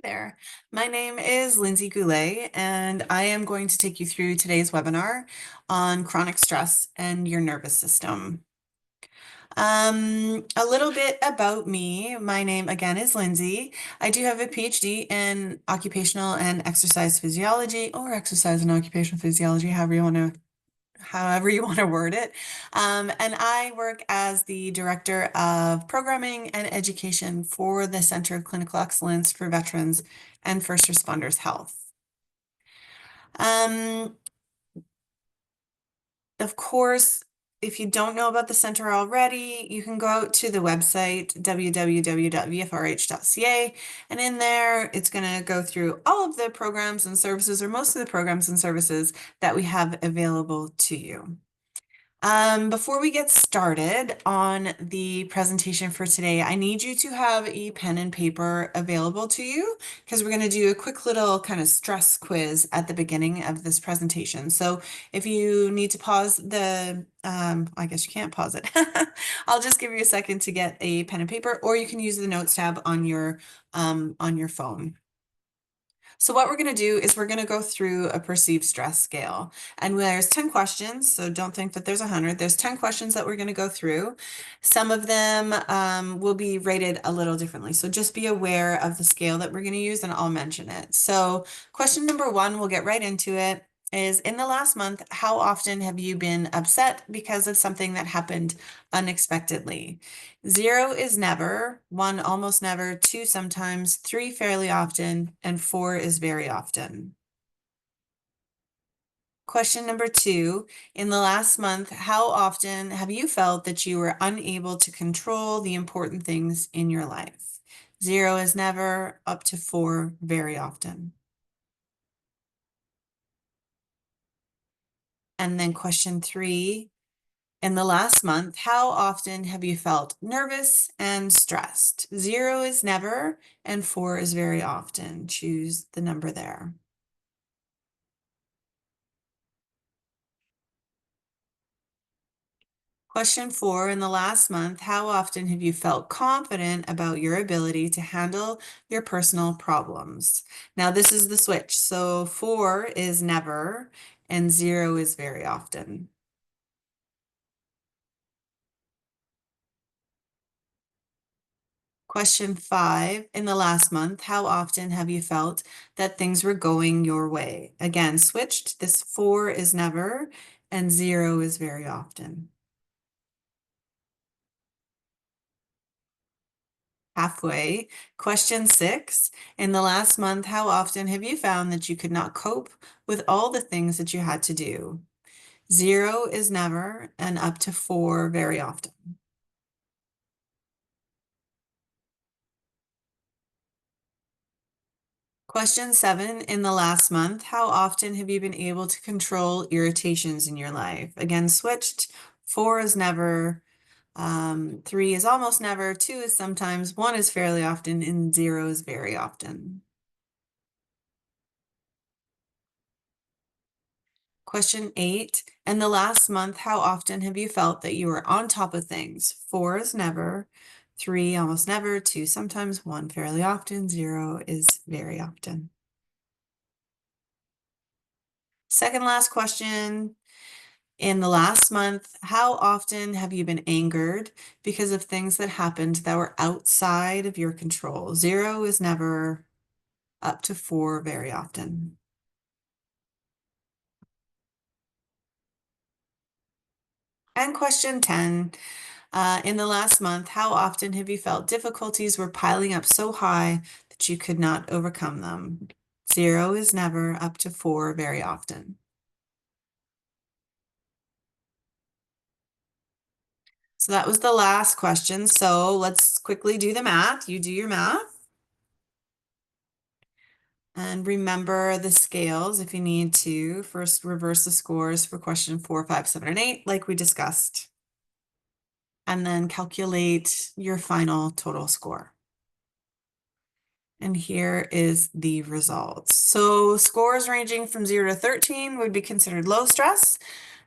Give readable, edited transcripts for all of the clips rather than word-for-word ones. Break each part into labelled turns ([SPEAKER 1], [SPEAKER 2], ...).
[SPEAKER 1] There. My name is Lindsay Goulet, and I am going to take you through today's webinar on chronic stress and your nervous system. A little bit about me. My name again is Lindsay. I do have a PhD in occupational and exercise physiology, or exercise and occupational physiology, however you want to word it. And I work as the Director of Programming and Education for the Center of Clinical Excellence for Veterans and First Responders Health. Of course, if you don't know about the center already, you can go out to the website www.vfrh.ca, and in there it's going to go through all of the programs and services, or most of the programs and services that we have available to you. Before we get started on the presentation for today, I need you to have a pen and paper available to you because we're going to do a quick little kind of stress quiz at the beginning of this presentation. So if you need to pause I guess you can't pause it. I'll just give you a second to get a pen and paper, or you can use the notes tab on your phone. So what we're going to do is we're going to go through a perceived stress scale, and there's 10 questions. So don't think that there's 100. There's 10 questions that we're going to go through. Some of them will be rated a little differently. So just be aware of the scale that we're going to use, and I'll mention it. So question number 1, we'll get right into it, is in the last month, how often have you been upset because of something that happened unexpectedly? 0 is never, 1 almost never, 2 sometimes, 3 fairly often, and 4 is very often. Question number 2, in the last month, how often have you felt that you were unable to control the important things in your life? 0 is never, up to 4, very often. And then question 3, in the last month, how often have you felt nervous and stressed? 0 is never, and 4 is very often. Choose the number there. Question 4, in the last month, how often have you felt confident about your ability to handle your personal problems? Now, this is the switch. So 4 is never, and 0 is very often. Question 5, in the last month, how often have you felt that things were going your way? Again, switched. This 4 is never, and 0 is very often. Halfway. Question 6, in the last month, how often have you found that you could not cope with all the things that you had to do? 0 is never, and up to 4 very often. Question 7, in the last month, how often have you been able to control irritations in your life? Again, switched. 4 is never, 3 is almost never, 2 is sometimes, 1 is fairly often, and 0 is very often. Question 8, in the last month, how often have you felt that you were on top of things? 4 is never, 3 almost never, 2 sometimes, 1 fairly often, 0 is very often. Second last question, in the last month, how often have you been angered because of things that happened that were outside of your control? 0 is never, up to 4 very often. And question 10, in the last month, how often have you felt difficulties were piling up so high that you could not overcome them? 0 is never, up to 4 very often. So that was the last question. So let's quickly do the math. You do your math. And remember the scales if you need to. First, reverse the scores for question 4, 5, 7, and 8, like we discussed. And then calculate your final total score. And here is the results. So scores ranging from 0 to 13 would be considered low stress.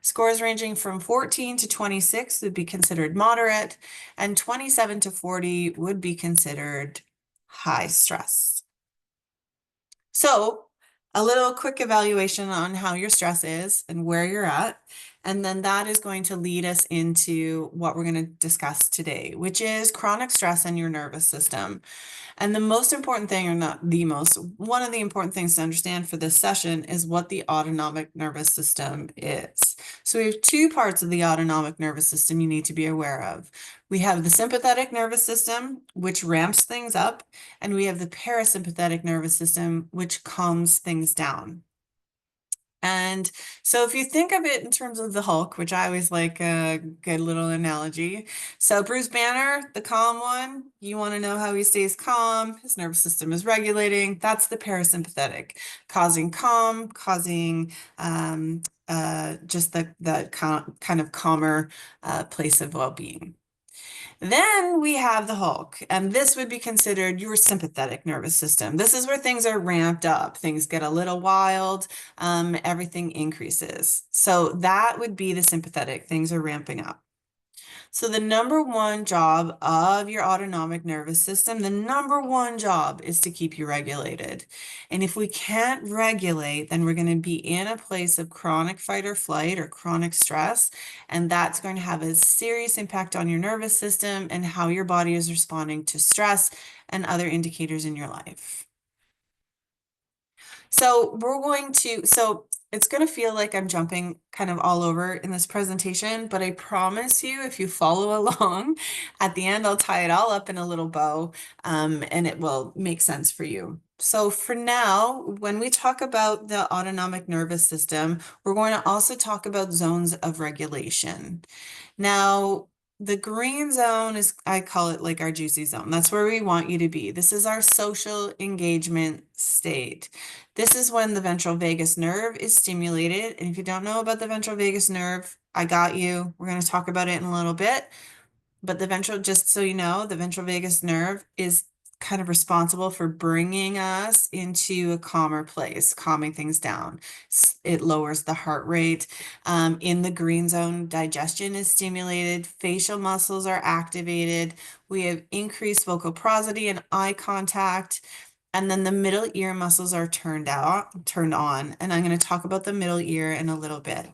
[SPEAKER 1] Scores ranging from 14 to 26 would be considered moderate, and 27 to 40 would be considered high stress. So, a little quick evaluation on how your stress is and where you're at. And then that is going to lead us into what we're going to discuss today, which is chronic stress in your nervous system. And the most important thing, or not the most, one of the important things to understand for this session is what the autonomic nervous system is. So we have two parts of the autonomic nervous system you need to be aware of. We have the sympathetic nervous system, which ramps things up, and we have the parasympathetic nervous system, which calms things down. And so if you think of it in terms of the Hulk, which I always like a good little analogy. So Bruce Banner, the calm one, you want to know how he stays calm, his nervous system is regulating. That's the parasympathetic, causing calm, causing just the kind of calmer place of well-being. Then we have the Hulk, and this would be considered your sympathetic nervous system. This is where things are ramped up. Things get a little wild, everything increases. So that would be the sympathetic. Things are ramping up. So the number one job of your autonomic nervous system, the number one job is to keep you regulated. And if we can't regulate, then we're going to be in a place of chronic fight or flight or chronic stress. And that's going to have a serious impact on your nervous system and how your body is responding to stress and other indicators in your life. So it's going to feel like I'm jumping kind of all over in this presentation, but I promise you, if you follow along, at the end, I'll tie it all up in a little bow, and it will make sense for you. So for now, when we talk about the autonomic nervous system, we're going to also talk about zones of regulation. Now, the green zone is, I call it like our juicy zone. That's where we want you to be. This is our social engagement state. This is when the ventral vagus nerve is stimulated. And if you don't know about the ventral vagus nerve, I got you. We're going to talk about it in a little bit. But just so you know, the ventral vagus nerve is kind of responsible for bringing us into a calmer place, calming things down. It lowers the heart rate. In the green zone, digestion is stimulated, facial muscles are activated. We have increased vocal prosody and eye contact. And then the middle ear muscles are turned on. And I'm going to talk about the middle ear in a little bit.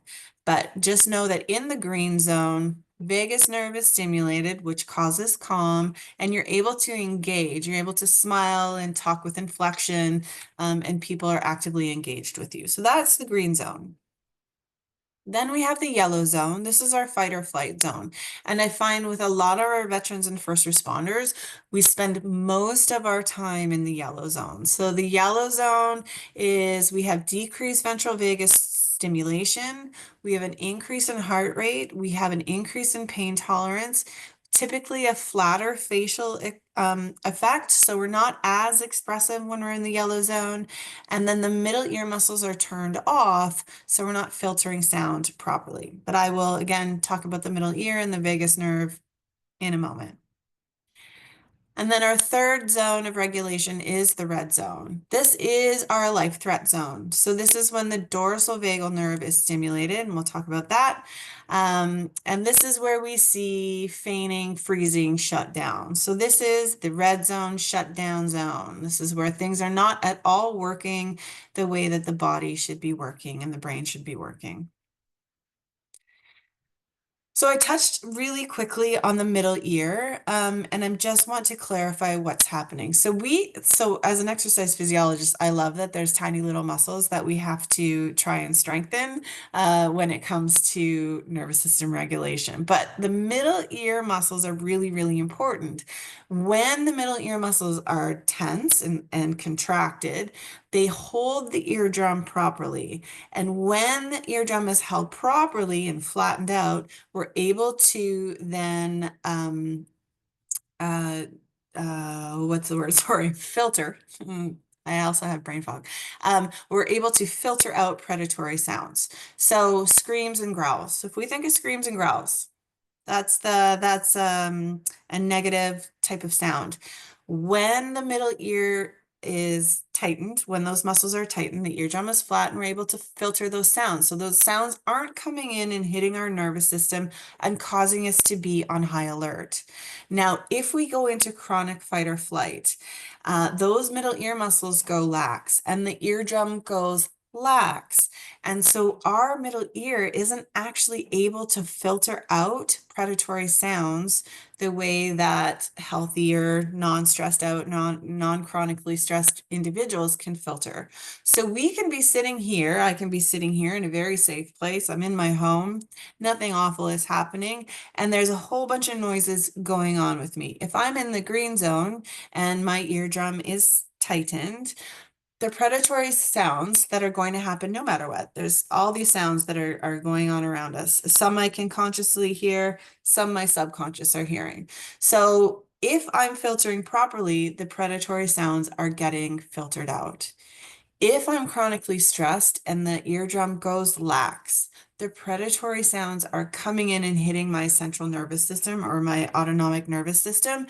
[SPEAKER 1] But just know that in the green zone, vagus nerve is stimulated, which causes calm, and you're able to engage. You're able to smile and talk with inflection, and people are actively engaged with you. So that's the green zone. Then we have the yellow zone. This is our fight or flight zone. And I find with a lot of our veterans and first responders, we spend most of our time in the yellow zone. So the yellow zone is we have decreased ventral vagus stimulation. We have an increase in heart rate. We have an increase in pain tolerance, typically a flatter facial effect. So we're not as expressive when we're in the yellow zone. And then the middle ear muscles are turned off, so we're not filtering sound properly. But I will again talk about the middle ear and the vagus nerve in a moment. And then our third zone of regulation is the red zone. This is our life threat zone. So this is when the dorsal vagal nerve is stimulated, and we'll talk about that. And this is where we see feigning, freezing, shut down. So this is the red zone, shutdown zone. This is where things are not at all working the way that the body should be working and the brain should be working. So I touched really quickly on the middle ear, and I just want to clarify what's happening. So as an exercise physiologist, I love that there's tiny little muscles that we have to try and strengthen when it comes to nervous system regulation. But the middle ear muscles are really, really important. When the middle ear muscles are tense and contracted, they hold the eardrum properly. And when the eardrum is held properly and flattened out, we're able to then what's the word? Sorry, filter. I also have brain fog. We're able to filter out predatory sounds. So screams and growls. So if we think of screams and growls, that's a negative type of sound. When the middle ear is tightened, when those muscles are tightened, the eardrum is flat and we're able to filter those sounds. So those sounds aren't coming in and hitting our nervous system and causing us to be on high alert. Now, if we go into chronic fight or flight, those middle ear muscles go lax and the eardrum goes lax. And so our middle ear isn't actually able to filter out predatory sounds the way that healthier, non-stressed out, non-chronically stressed individuals can filter. So we can be sitting here, I can be sitting here in a very safe place. I'm in my home, nothing awful is happening, and there's a whole bunch of noises going on with me. If I'm in the green zone and my eardrum is tightened, the predatory sounds that are going to happen no matter what. There's all these sounds that are going on around us. Some I can consciously hear, some my subconscious are hearing. So if I'm filtering properly, the predatory sounds are getting filtered out. If I'm chronically stressed and the eardrum goes lax, the predatory sounds are coming in and hitting my central nervous system or my autonomic nervous system,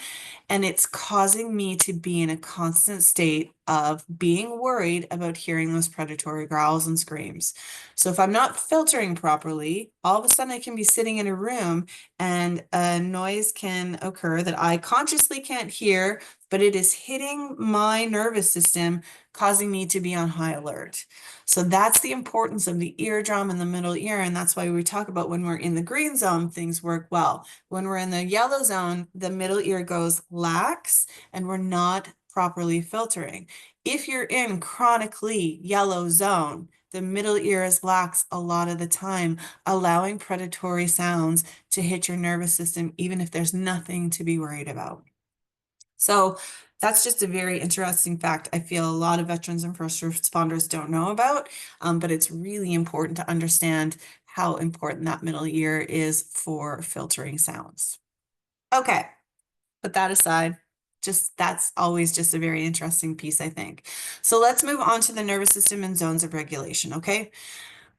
[SPEAKER 1] and it's causing me to be in a constant state of being worried about hearing those predatory growls and screams. So if I'm not filtering properly, all of a sudden I can be sitting in a room and a noise can occur that I consciously can't hear, but it is hitting my nervous system, causing me to be on high alert. So that's the importance of the eardrum and the middle ear. And that's why we talk about when we're in the green zone, things work well. When we're in the yellow zone, the middle ear goes lax and we're not properly filtering. If you're in chronically yellow zone, the middle ear is lax a lot of the time, allowing predatory sounds to hit your nervous system, even if there's nothing to be worried about. So that's just a very interesting fact I feel a lot of veterans and first responders don't know about, but it's really important to understand how important that middle ear is for filtering sounds. Okay, put that aside. Just that's always just a very interesting piece, I think. So let's move on to the nervous system and zones of regulation, okay?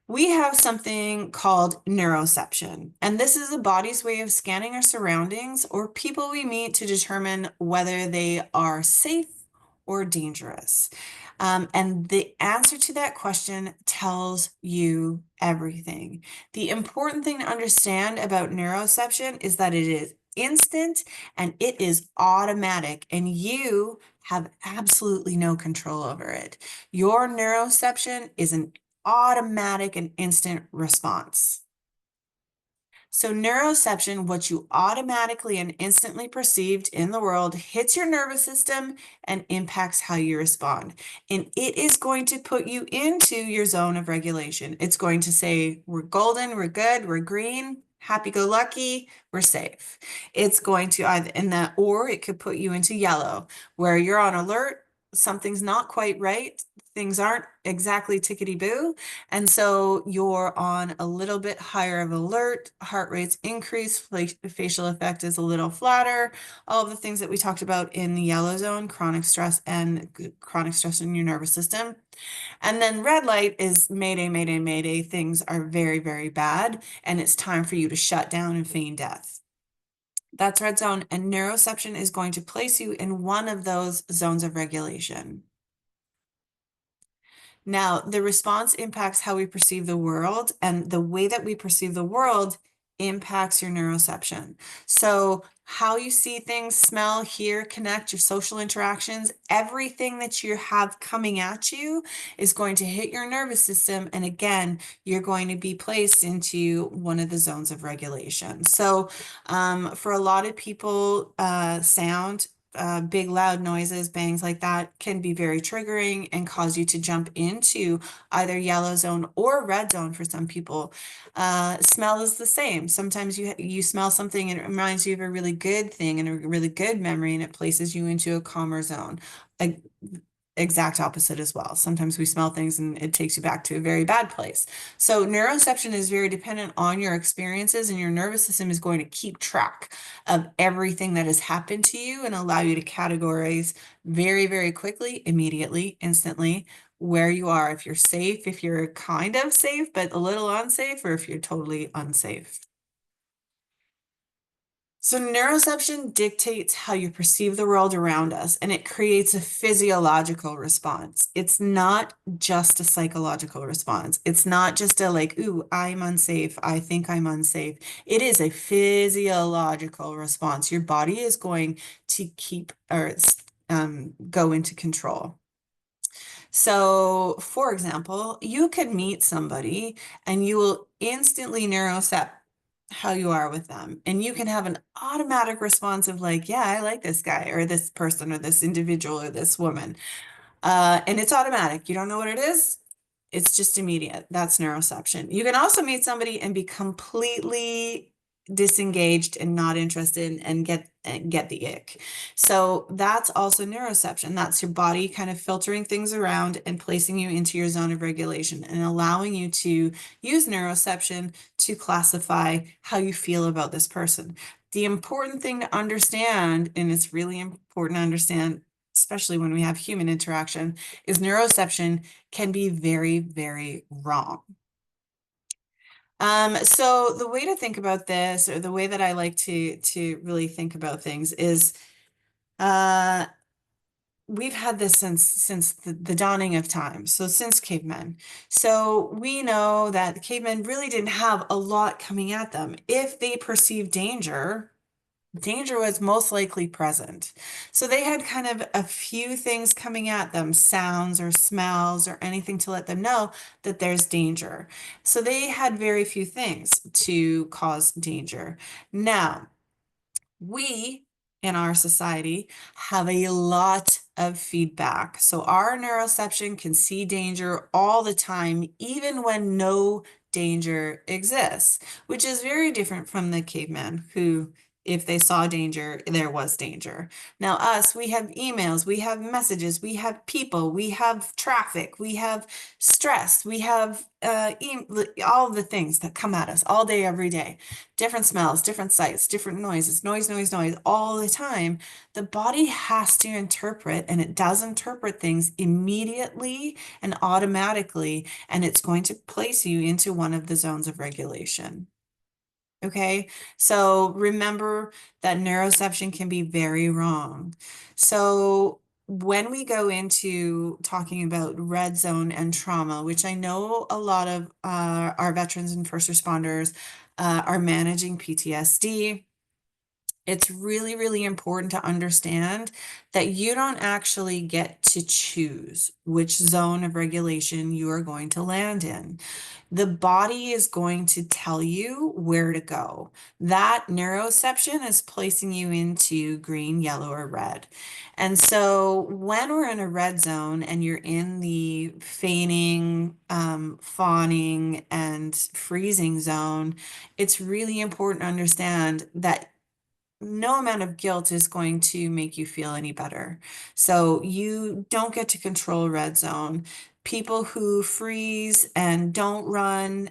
[SPEAKER 1] We have something called neuroception, and this is the body's way of scanning our surroundings or people we meet to determine whether they are safe or dangerous. And the answer to that question tells you everything. The important thing to understand about neuroception is that it is instant and it is automatic, and you have absolutely no control over it. Your neuroception is an automatic and instant response. So neuroception, what you automatically and instantly perceived in the world, hits your nervous system and impacts how you respond. And it is going to put you into your zone of regulation. It's going to say, we're golden, we're good, we're green, happy-go-lucky, we're safe. It's going to either in that, or it could put you into yellow, where you're on alert, something's not quite right, things aren't exactly tickety-boo, and so you're on a little bit higher of alert, heart rates increase, facial effect is a little flatter, all of the things that we talked about in the yellow zone, chronic stress in your nervous system. And then red light is mayday, mayday, mayday, things are very, very bad, and it's time for you to shut down and feign death. That's red zone, and neuroception is going to place you in one of those zones of regulation. Now, the response impacts how we perceive the world, and the way that we perceive the world impacts your neuroception. So how you see things, smell, hear, connect, your social interactions, everything that you have coming at you is going to hit your nervous system. And again, you're going to be placed into one of the zones of regulation. So for a lot of people, sound, big loud noises, bangs like that can be very triggering and cause you to jump into either yellow zone or red zone for some people. Smell is the same. Sometimes you smell something and it reminds you of a really good thing and a really good memory, and it places you into a calmer zone. Exact opposite as well. Sometimes we smell things and it takes you back to a very bad place. So neuroception is very dependent on your experiences, and your nervous system is going to keep track of everything that has happened to you and allow you to categorize very, very quickly, immediately, instantly, where you are, if you're safe, if you're kind of safe, but a little unsafe, or if you're totally unsafe. So neuroception dictates how you perceive the world around us, and it creates a physiological response. It's not just a psychological response. It's not just a like, ooh, I'm unsafe. I think I'm unsafe. It is a physiological response. Your body is going to keep or go into control. So, for example, you could meet somebody and you will instantly neurocept how you are with them. And you can have an automatic response of like, yeah, I like this guy or this person or this individual or this woman. And it's automatic. You don't know what it is. It's just immediate. That's neuroception. You can also meet somebody and be completely disengaged and not interested and get the ick. So that's also neuroception. That's your body kind of filtering things around and placing you into your zone of regulation and allowing you to use neuroception to classify how you feel about this person. The important thing to understand, and it's really important to understand, especially when we have human interaction, is neuroception can be very, very wrong. So the way to think about this, or the way that I like to really think about things is uh we've had this since the dawning of time, so since cavemen. So we know that the cavemen really didn't have a lot coming at them. If they perceived danger was most likely present. So they had kind of a few things coming at them, sounds or smells or anything to let them know that there's danger. So they had very few things to cause danger. Now, we in our society have a lot of feedback. So our neuroception can see danger all the time, even when no danger exists, which is very different from the caveman who, if they saw danger, there was danger. Now, us, we have emails, we have messages, we have people, we have traffic, we have stress, we have all the things that come at us all day, every day. Different smells, different sights, different noises, noise, all the time. The body has to interpret, and it does interpret things immediately and automatically, and it's going to place you into one of the zones of regulation. Okay, so remember that neuroception can be very wrong. So when we go into talking about red zone and trauma, which I know a lot of our veterans and first responders are managing PTSD, it's really, really important to understand that you don't actually get to choose which zone of regulation you are going to land in. The body is going to tell you where to go. That neuroception is placing you into green, yellow, or red. And so when we're in a red zone and you're in the feigning, fawning, and freezing zone, it's really important to understand that no amount of guilt is going to make you feel any better. So you don't get to control red zone. People who freeze and don't run,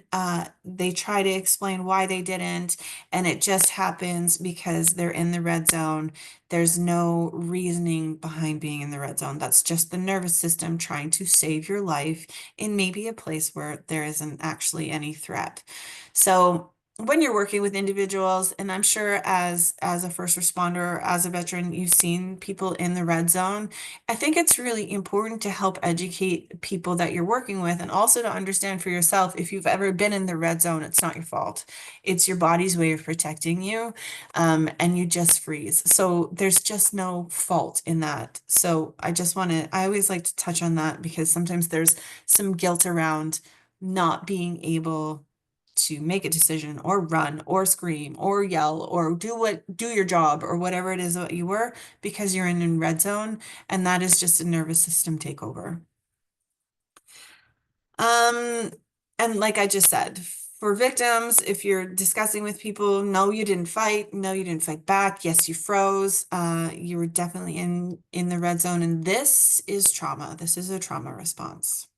[SPEAKER 1] they try to explain why they didn't, and it just happens because they're in the red zone. There's no reasoning behind being in the red zone. That's just the nervous system trying to save your life in maybe a place where there isn't actually any threat. So when you're working with individuals, and I'm sure as a first responder, as a veteran, you've seen people in the red zone. I think it's really important to help educate people that you're working with, and also to understand for yourself, if you've ever been in the red zone, it's not your fault. It's your body's way of protecting you, and you just freeze. So there's just no fault in that. So I always like to touch on that because sometimes there's some guilt around not being able to make a decision or run or scream or yell or do your job or whatever it is that you were, because you're in a red zone, and that is just a nervous system takeover. Um, and like I just said, for victims, if you're discussing with people, no, you didn't fight, no, you didn't fight back, yes, you froze, you were definitely in the red zone, and this is trauma. This is a trauma response.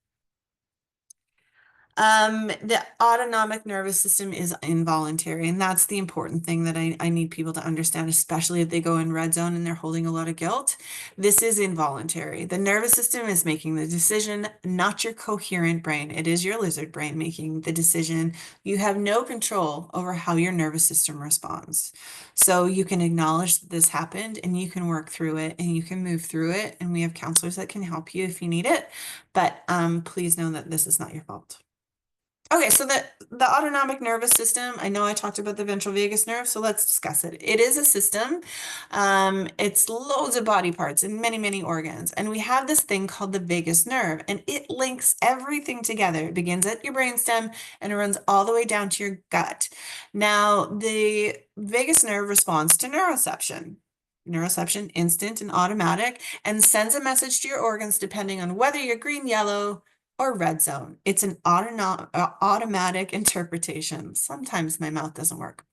[SPEAKER 1] The autonomic nervous system is involuntary, and that's the important thing that I need people to understand, especially if they go in red zone and they're holding a lot of guilt. This is involuntary. The nervous system is making the decision, not your coherent brain. It is your lizard brain making the decision. You have no control over how your nervous system responds. So you can acknowledge that this happened and you can work through it and you can move through it. And we have counselors that can help you if you need it. But please know that this is not your fault. Okay, so the autonomic nervous system, I know I talked about the ventral vagus nerve, so let's discuss it. It is a system. It's loads of body parts and many, many organs. And we have this thing called the vagus nerve, and it links everything together. It begins at your brainstem and it runs all the way down to your gut. Now, the vagus nerve responds to neuroception. Neuroception, instant and automatic, and sends a message to your organs depending on whether you're green, yellow, or red zone. It's an automatic interpretation. Sometimes my mouth doesn't work.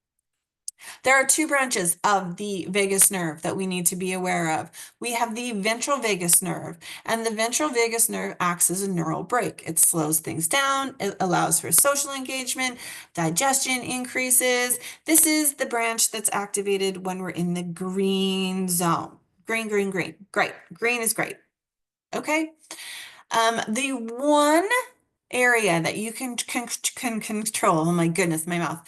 [SPEAKER 1] There are two branches of the vagus nerve that we need to be aware of. We have the ventral vagus nerve, and the ventral vagus nerve acts as a neural brake. It slows things down, it allows for social engagement, digestion increases. This is the branch that's activated when we're in the green zone. Green, green, green. Great. Green is great. Okay. The one area that you can control, oh my goodness, my mouth,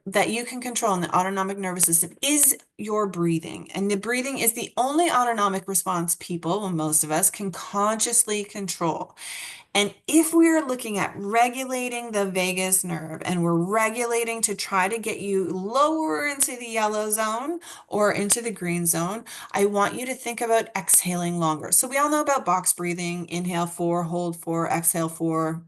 [SPEAKER 1] that you can control in the autonomic nervous system is your breathing. And the breathing is the only autonomic response people, well, most of us, can consciously control. And if we are looking at regulating the vagus nerve and we're regulating to try to get you lower into the yellow zone or into the green zone, I want you to think about exhaling longer. So we all know about box breathing, inhale 4, hold 4, exhale 4,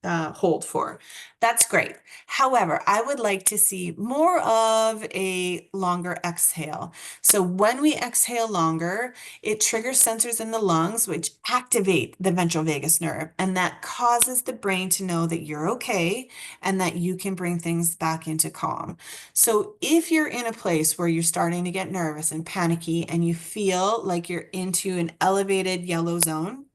[SPEAKER 1] hold 4. That's great. However, I would like to see more of a longer exhale. So when we exhale longer, it triggers sensors in the lungs, which activate the ventral vagus nerve, and that causes the brain to know that you're okay and that you can bring things back into calm. So if you're in a place where you're starting to get nervous and panicky and you feel like you're into an elevated yellow zone,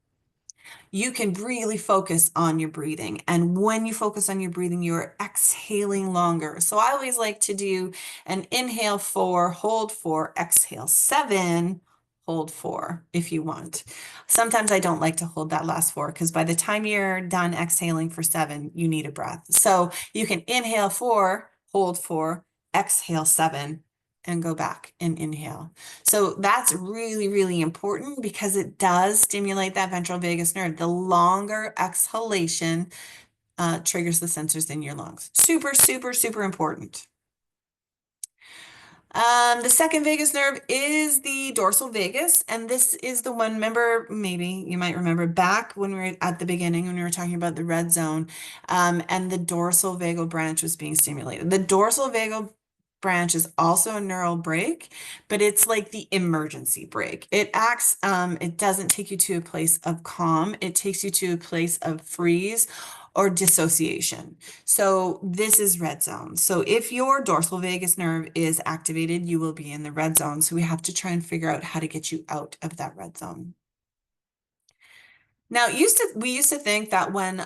[SPEAKER 1] you can really focus on your breathing. And when you focus on your breathing, you're exhaling longer. So I always like to do an inhale 4, hold 4, exhale 7, hold 4 if you want. Sometimes I don't like to hold that last 4 because by the time you're done exhaling for 7, you need a breath. So you can inhale 4, hold 4, exhale 7, and go back and inhale. So that's really, really important because it does stimulate that ventral vagus nerve. The longer exhalation triggers the sensors in your lungs. Super, super, super important. The second vagus nerve is the dorsal vagus, and this is the one, remember, maybe you might remember back when we were at the beginning, when we were talking about the red zone, and the dorsal vagal branch was being stimulated. The dorsal vagal branch is also a neural brake, but it's like the emergency brake. It acts, it doesn't take you to a place of calm. It takes you to a place of freeze or dissociation. So this is red zone. So if your dorsal vagus nerve is activated, you will be in the red zone. So we have to try and figure out how to get you out of that red zone. Now, we used to think that when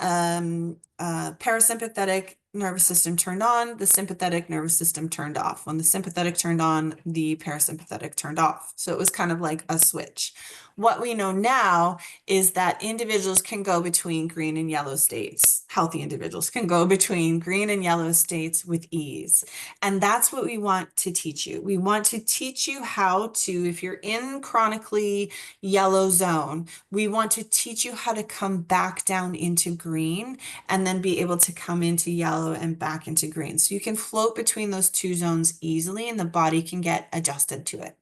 [SPEAKER 1] parasympathetic nervous system turned on, the sympathetic nervous system turned off. When the sympathetic turned on, the parasympathetic turned off. So it was kind of like a switch. What we know now is that individuals can go between green and yellow states. Healthy individuals can go between green and yellow states with ease. And that's what we want to teach you. We want to teach you how to, if you're in chronically yellow zone, we want to teach you how to come back down into green and then be able to come into yellow and back into green. So you can float between those two zones easily and the body can get adjusted to it.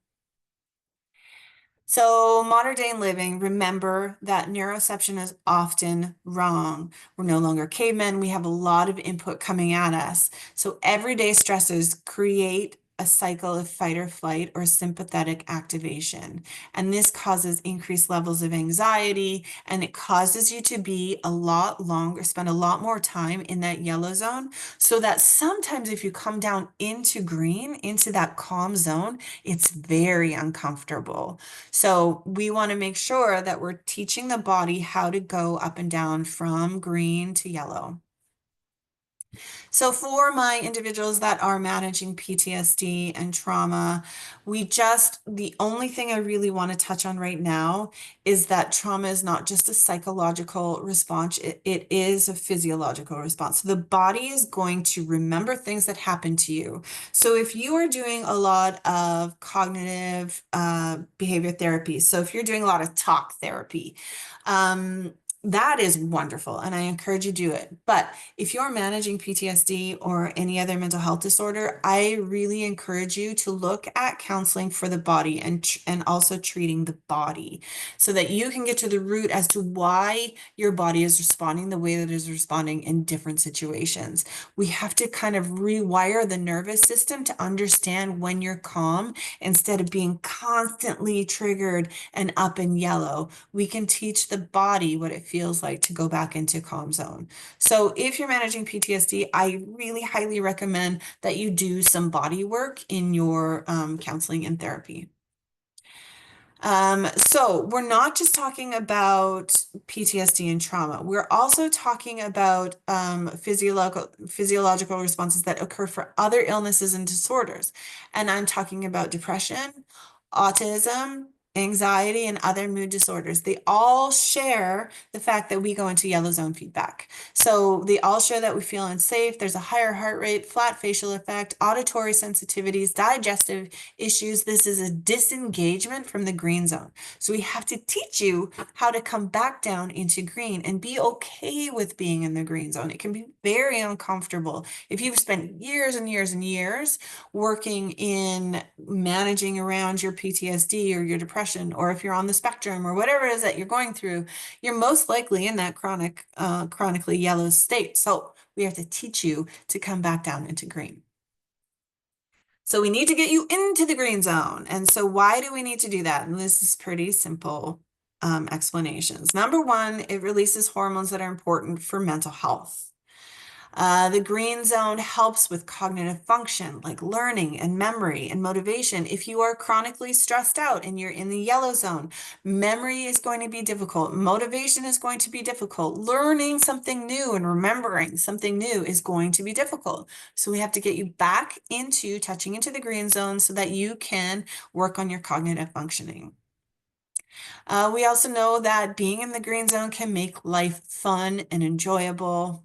[SPEAKER 1] So modern day living, remember that neuroception is often wrong. We're no longer cavemen. We have a lot of input coming at us. So everyday stressors create a cycle of fight or flight or sympathetic activation. And this causes increased levels of anxiety, and it causes you to be a lot longer, spend a lot more time in that yellow zone, so that sometimes if you come down into green, into that calm zone, it's very uncomfortable. So we want to make sure that we're teaching the body how to go up and down from green to yellow. So for my individuals that are managing PTSD and trauma, the only thing I really want to touch on right now is that trauma is not just a psychological response, it is a physiological response. So the body is going to remember things that happened to you. So if you are doing a lot of cognitive behavior therapy, so if you're doing a lot of talk therapy, that is wonderful, and I encourage you to do it. But if you're managing PTSD or any other mental health disorder, I really encourage you to look at counseling for the body and also treating the body so that you can get to the root as to why your body is responding the way that it is responding in different situations. We have to kind of rewire the nervous system to understand when you're calm instead of being constantly triggered and up in yellow. We can teach the body what it feels like to go back into calm zone. So if you're managing PTSD, I really highly recommend that you do some body work in your counseling and therapy. So we're not just talking about PTSD and trauma. We're also talking about physiological responses that occur for other illnesses and disorders. And I'm talking about depression, autism, anxiety, and other mood disorders. They all share the fact that we go into yellow zone feedback. So they all share that we feel unsafe. There's a higher heart rate, flat facial effect, auditory sensitivities, digestive issues. This is a disengagement from the green zone. So we have to teach you how to come back down into green and be okay with being in the green zone. It can be very uncomfortable. If you've spent years and years and years working in managing around your PTSD or your depression, or if you're on the spectrum or whatever it is that you're going through, you're most likely in that chronically yellow state. So we have to teach you to come back down into green. So we need to get you into the green zone. And so why do we need to do that? And this is pretty simple explanations. Number one, it releases hormones that are important for mental health. The green zone helps with cognitive function like learning and memory and motivation. If you are chronically stressed out and you're in the yellow zone, memory is going to be difficult. Motivation is going to be difficult. Learning something new and remembering something new is going to be difficult. So we have to get you back into touching into the green zone so that you can work on your cognitive functioning. We also know that being in the green zone can make life fun and enjoyable.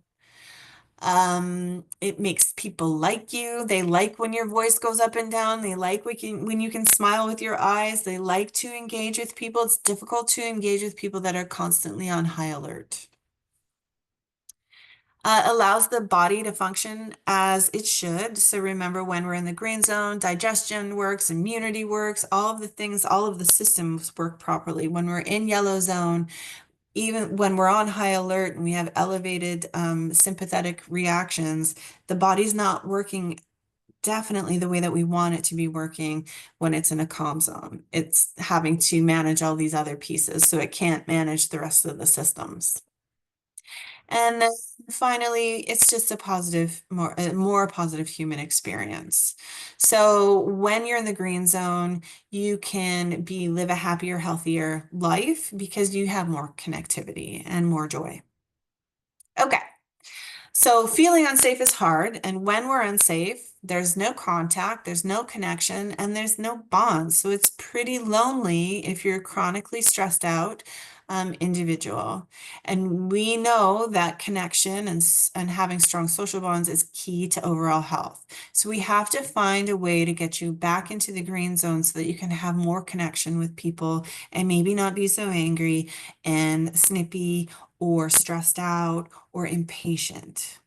[SPEAKER 1] It makes people like you. They like when your voice goes up and down. They like when you can smile with your eyes. They like to engage with people. It's difficult to engage with people that are constantly on high alert. Allows the body to function as it should. So remember, when we're in the green zone, digestion works, immunity works, all of the things, all of the systems work properly. When we're in yellow zone, even when we're on high alert and we have elevated sympathetic reactions, the body's not working definitely the way that we want it to be working when it's in a calm zone. It's having to manage all these other pieces, so it can't manage the rest of the systems. And then finally, it's just a more positive human experience. So when you're in the green zone, you can live a happier, healthier life because you have more connectivity and more joy. Okay. So feeling unsafe is hard, and when we're unsafe, there's no contact, there's no connection, and there's no bond. So it's pretty lonely if you're chronically stressed out individual. And we know that connection and having strong social bonds is key to overall health. So we have to find a way to get you back into the green zone so that you can have more connection with people and maybe not be so angry and snippy or stressed out or impatient.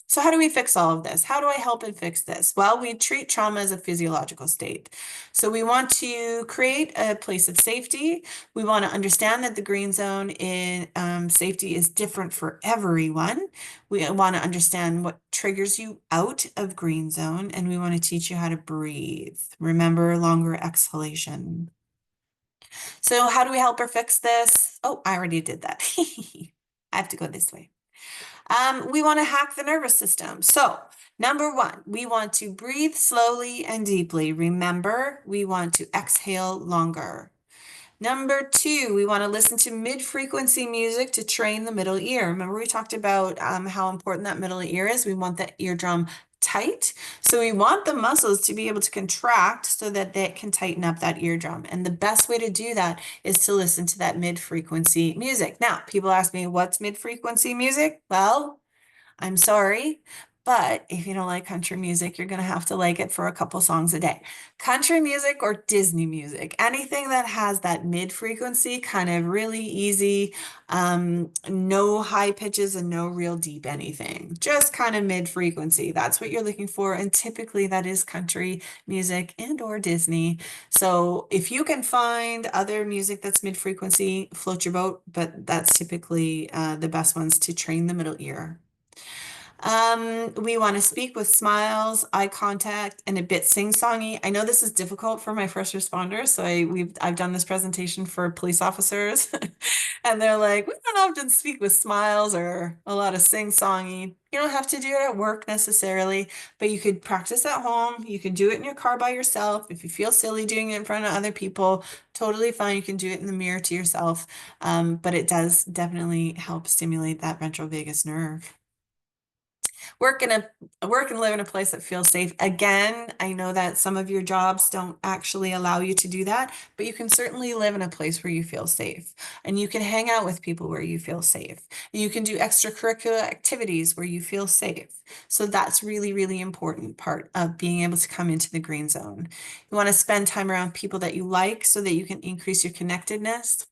[SPEAKER 1] So how do we fix all of this? How do I help and fix this? Well, we treat trauma as a physiological state. So we want to create a place of safety. We want to understand that the green zone in safety is different for everyone. We want to understand what triggers you out of green zone, and we want to teach you how to breathe. Remember longer exhalation. So how do we help her fix this? Oh, I already did that. I have to go this way. We want to hack the nervous system. So, number one, we want to breathe slowly and deeply. Remember, we want to exhale longer. Number two, we want to listen to mid-frequency music to train the middle ear. Remember, we talked about how important that middle ear is. We want that eardrum tight. So we want the muscles to be able to contract so that they can tighten up that eardrum. And the best way to do that is to listen to that mid-frequency music. Now, people ask me, what's mid-frequency music? Well, I'm sorry, but if you don't like country music, you're going to have to like it for a couple songs a day. Country music or Disney music, anything that has that mid frequency, kind of really easy, no high pitches and no real deep anything, just kind of mid frequency. That's what you're looking for. And typically that is country music and or Disney. So if you can find other music that's mid frequency, float your boat, but that's typically the best ones to train the middle ear. We want to speak with smiles, eye contact, and a bit sing-songy. I know this is difficult for my first responders, so I've done this presentation for police officers, and they're like, we don't often speak with smiles or a lot of sing-songy. You don't have to do it at work necessarily, but you could practice at home. You could do it in your car by yourself. If you feel silly doing it in front of other people, totally fine. You can do it in the mirror to yourself, but it does definitely help stimulate that ventral vagus nerve. Work and live in a place that feels safe. Again, I know that some of your jobs don't actually allow you to do that, but you can certainly live in a place where you feel safe, and you can hang out with people where you feel safe. And you can do extracurricular activities where you feel safe. So that's really, really important part of being able to come into the green zone. You want to spend time around people that you like so that you can increase your connectedness.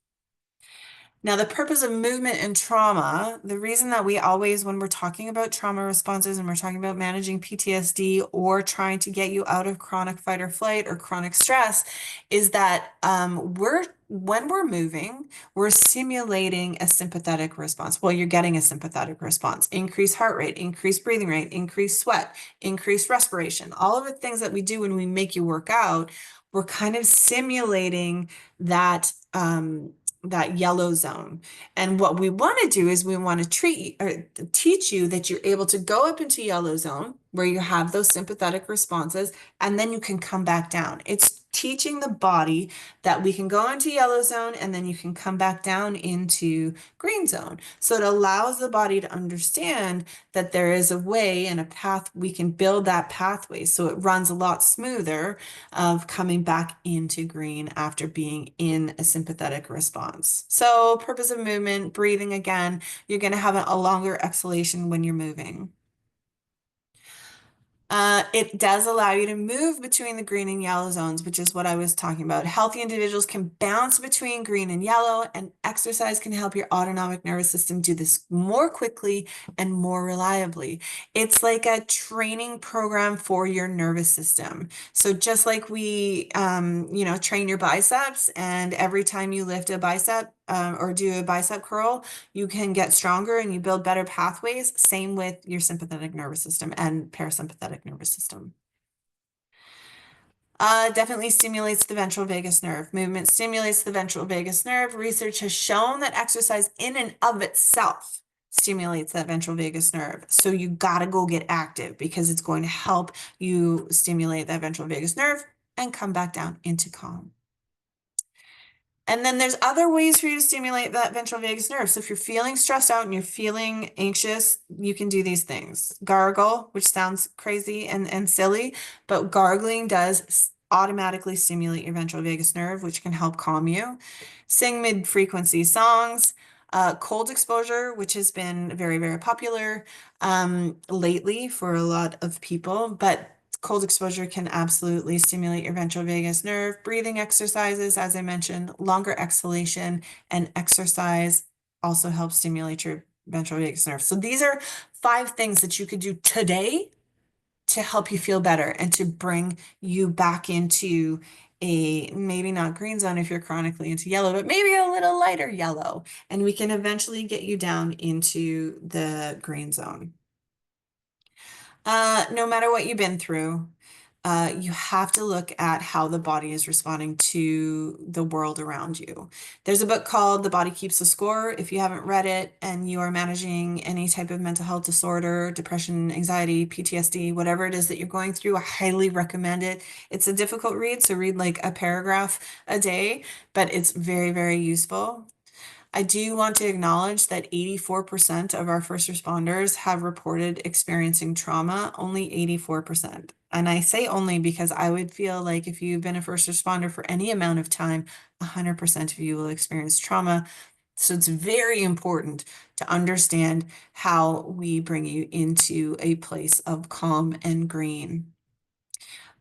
[SPEAKER 1] Now, the purpose of movement and trauma, the reason that we always, when we're talking about trauma responses and we're talking about managing PTSD or trying to get you out of chronic fight or flight or chronic stress, is that when we're moving, we're simulating a sympathetic response. Well, you're getting a sympathetic response, increased heart rate, increased breathing rate, increased sweat, increased respiration, all of the things that we do when we make you work out, we're kind of simulating that yellow zone. And what we want to do is we want to treat or teach you that you're able to go up into yellow zone where you have those sympathetic responses, and then you can come back down. It's teaching the body that we can go into yellow zone and then you can come back down into green zone. So it allows the body to understand that there is a way and a path, we can build that pathway so it runs a lot smoother of coming back into green after being in a sympathetic response. So purpose of movement, breathing again, you're going to have a longer exhalation when you're moving. It does allow you to move between the green and yellow zones, which is what I was talking about. Healthy individuals can bounce between green and yellow, and exercise can help your autonomic nervous system do this more quickly and more reliably. It's like a training program for your nervous system. So just like we, train your biceps, and every time you lift a bicep or do a bicep curl, you can get stronger and you build better pathways. Same with your sympathetic nervous system and parasympathetic nervous system. Definitely stimulates the ventral vagus nerve. Movement stimulates the ventral vagus nerve. Research has shown that exercise in and of itself stimulates that ventral vagus nerve. So you gotta go get active because it's going to help you stimulate that ventral vagus nerve and come back down into calm. And then there's other ways for you to stimulate that ventral vagus nerve. So if you're feeling stressed out and you're feeling anxious, you can do these things. Gargle, which sounds crazy and silly, but gargling does automatically stimulate your ventral vagus nerve, which can help calm you. Sing mid-frequency songs. Cold exposure, which has been very, very popular lately for a lot of people, but cold exposure can absolutely stimulate your ventral vagus nerve. Breathing exercises, as I mentioned, longer exhalation and exercise also helps stimulate your ventral vagus nerve. So these are 5 things that you could do today to help you feel better and to bring you back into a maybe not green zone if you're chronically into yellow, but maybe a little lighter yellow. And we can eventually get you down into the green zone. No matter what you've been through, you have to look at how the body is responding to the world around you. There's a book called The Body Keeps the Score. If you haven't read it and you are managing any type of mental health disorder, depression, anxiety, PTSD, whatever it is that you're going through, I highly recommend it. It's a difficult read, so read like a paragraph a day, but it's very, very useful. I do want to acknowledge that 84% of our first responders have reported experiencing trauma, only 84%. And I say only because I would feel like if you've been a first responder for any amount of time, 100% of you will experience trauma. So it's very important to understand how we bring you into a place of calm and green.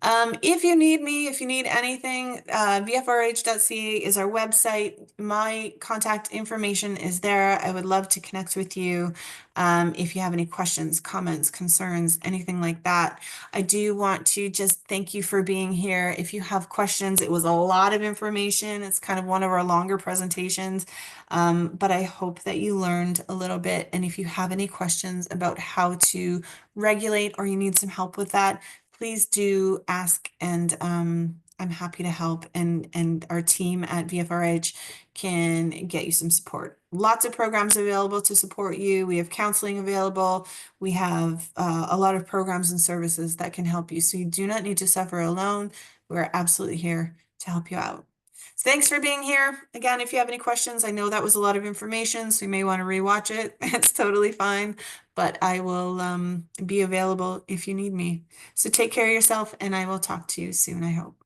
[SPEAKER 1] If you need me, if you need anything, vfrh.ca is our website. My contact information is there. I would love to connect with you. If you have any questions, comments, concerns, anything like that. I do want to just thank you for being here. If you have questions, it was a lot of information. It's kind of one of our longer presentations, but I hope that you learned a little bit. And if you have any questions about how to regulate or you need some help with that, please do ask, and I'm happy to help. And our team at VFRH can get you some support. Lots of programs available to support you. We have counseling available. We have a lot of programs and services that can help you. So you do not need to suffer alone. We're absolutely here to help you out. So thanks for being here. Again, if you have any questions, I know that was a lot of information, so you may want to rewatch it. It's totally fine, but I will be available if you need me. So take care of yourself, and I will talk to you soon, I hope.